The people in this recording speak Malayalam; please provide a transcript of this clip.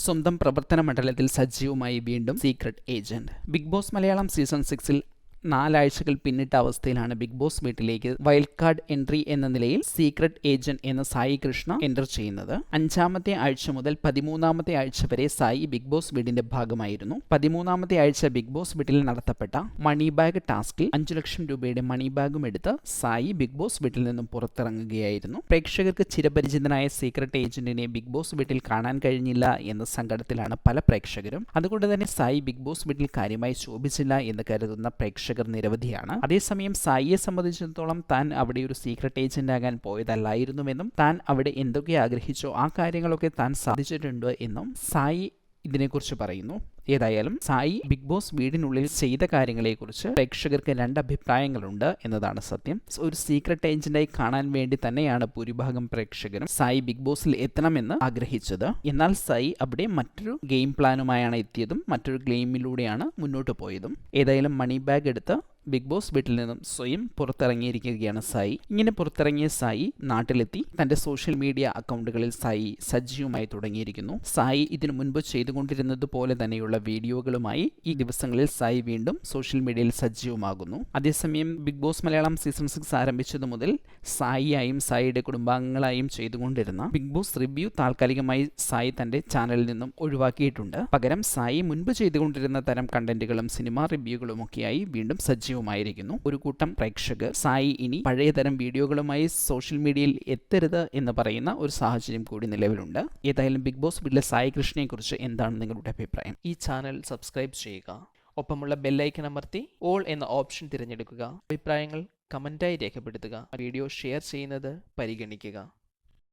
സ്വന്തം പ്രവർത്തന മണ്ഡലത്തിൽ സജീവമായി വീണ്ടും secret agent. Bigg Boss Malayalam season 6-ൽ 4 ആഴ്ചകൾ പിന്നിട്ട അവസ്ഥയിലാണ് ബിഗ് ബോസ് വീട്ടിലേക്ക് വൈൽഡ് കാർഡ് എൻട്രി എന്ന നിലയിൽ സീക്രട്ട് ഏജന്റ് എന്ന സായി കൃഷ്ണ എൻ്റർ ചെയ്യുന്നത്. 5-ാമത്തെ ആഴ്ച മുതൽ 13-ാമത്തെ ആഴ്ച വരെ സായി ബിഗ് ബോസ് വീടിന്റെ ഭാഗമായിരുന്നു. 13-ാമത്തെ ആഴ്ച ബിഗ് ബോസ് വീട്ടിൽ നടത്തപ്പെട്ട മണി ബാഗ് ടാസ്കിൽ 5 ലക്ഷം രൂപയുടെ മണി ബാഗും എടുത്ത് സായി ബിഗ് ബോസ് വീട്ടിൽ നിന്നും പുറത്തിറങ്ങുകയായിരുന്നു. പ്രേക്ഷകർക്ക് ചിരപരിചിതനായ സീക്രട്ട് ഏജന്റിനെ ബിഗ് ബോസ് വീട്ടിൽ കാണാൻ കഴിഞ്ഞില്ല എന്ന സങ്കടത്തിലാണ് പല പ്രേക്ഷകരും. അതുകൊണ്ട് തന്നെ സായി ബിഗ് ബോസ് വീട്ടിൽ കാര്യമായി ശോഭിച്ചില്ല എന്ന് കരുതുന്ന പ്രേക്ഷകർ നിരവധിയാണ്. അതേസമയം സായിയെ സംബന്ധിച്ചിടത്തോളം താൻ അവിടെ ഒരു സീക്രട്ട് ഏജന്റ് ആകാൻ പോയതല്ലായിരുന്നുവെന്നും താൻ അവിടെ എന്തൊക്കെ ആഗ്രഹിച്ചോ ആ കാര്യങ്ങളൊക്കെ താൻ സാധിച്ചിട്ടുണ്ട് എന്നും സായി ഇതിനെക്കുറിച്ച് പറയുന്നു. ഏതായാലും സായി ബിഗ് ബോസ് വീടിനുള്ളിൽ ചെയ്ത കാര്യങ്ങളെക്കുറിച്ച് പ്രേക്ഷകർക്ക് 2 അഭിപ്രായങ്ങളുണ്ട് എന്നതാണ് സത്യം. ഒരു സീക്രട്ട് ഏജന്റായി കാണാൻ വേണ്ടി തന്നെയാണ് ഭൂരിഭാഗം പ്രേക്ഷകരും സായി ബിഗ് ബോസിൽ എത്തണമെന്ന് ആഗ്രഹിച്ചത്. എന്നാൽ സായി അവിടെ മറ്റൊരു ഗെയിം പ്ലാനുമായാണ് എത്തിയതും മറ്റൊരു ഗെയിമിലൂടെയാണ് മുന്നോട്ട് പോയതും. ഏതായാലും മണി ബാഗ് എടുത്ത് ബിഗ് ബോസ് വീട്ടിൽ നിന്നും സ്വയം പുറത്തിറങ്ങിയിരിക്കുകയാണ് സായി. ഇങ്ങനെ പുറത്തിറങ്ങിയ സായി നാട്ടിലെത്തി തന്റെ സോഷ്യൽ മീഡിയ അക്കൗണ്ടുകളിൽ സായി സജീവമായി തുടങ്ങിയിരിക്കുന്നു. സായി ഇതിനു മുൻപ് ചെയ്തുകൊണ്ടിരുന്നത് പോലെ തന്നെയുള്ള വീഡിയോകളുമായി ഈ ദിവസങ്ങളിൽ സായി വീണ്ടും സോഷ്യൽ മീഡിയയിൽ സജീവമാകുന്നു. അതേസമയം ബിഗ് ബോസ് മലയാളം സീസൺ 6 ആരംഭിച്ചതു മുതൽ സായിയായും സായിയുടെ കുടുംബാംഗങ്ങളായും ചെയ്തുകൊണ്ടിരുന്ന ബിഗ് ബോസ് റിവ്യൂ താൽക്കാലികമായി സായി തന്റെ ചാനലിൽ നിന്നും ഒഴിവാക്കിയിട്ടുണ്ട്. പകരം സായി മുൻപ് ചെയ്തുകൊണ്ടിരുന്ന തരം കണ്ടന്റുകളും സിനിമാ റിവ്യൂകളും ഒക്കെയായി വീണ്ടും സജീവമായിരിക്കുന്നു. ഒരു കൂട്ടം പ്രേക്ഷകർ സായി ഇനി പഴയ തരം വീഡിയോകളുമായി സോഷ്യൽ മീഡിയയിൽ എത്തരുത് എന്ന് പറയുന്ന ഒരു സാഹചര്യം കൂടി നിലവിലുണ്ട്. ഏതായാലും ബിഗ് ബോസ് വീട്ടിലെ സായി കൃഷ്ണയെ കുറിച്ച് എന്താണ് നിങ്ങളുടെ അഭിപ്രായം? ഈ ചാനൽ സബ്സ്ക്രൈബ് ചെയ്യുക. ഒപ്പമുള്ള ബെല്ലൈക്കൺ അമർത്തി ഓൾ എന്ന ഓപ്ഷൻ തിരഞ്ഞെടുക്കുക. അഭിപ്രായങ്ങൾ കമന്റായി രേഖപ്പെടുത്തുക. വീഡിയോ ഷെയർ ചെയ്യുന്നത് പരിഗണിക്കുക.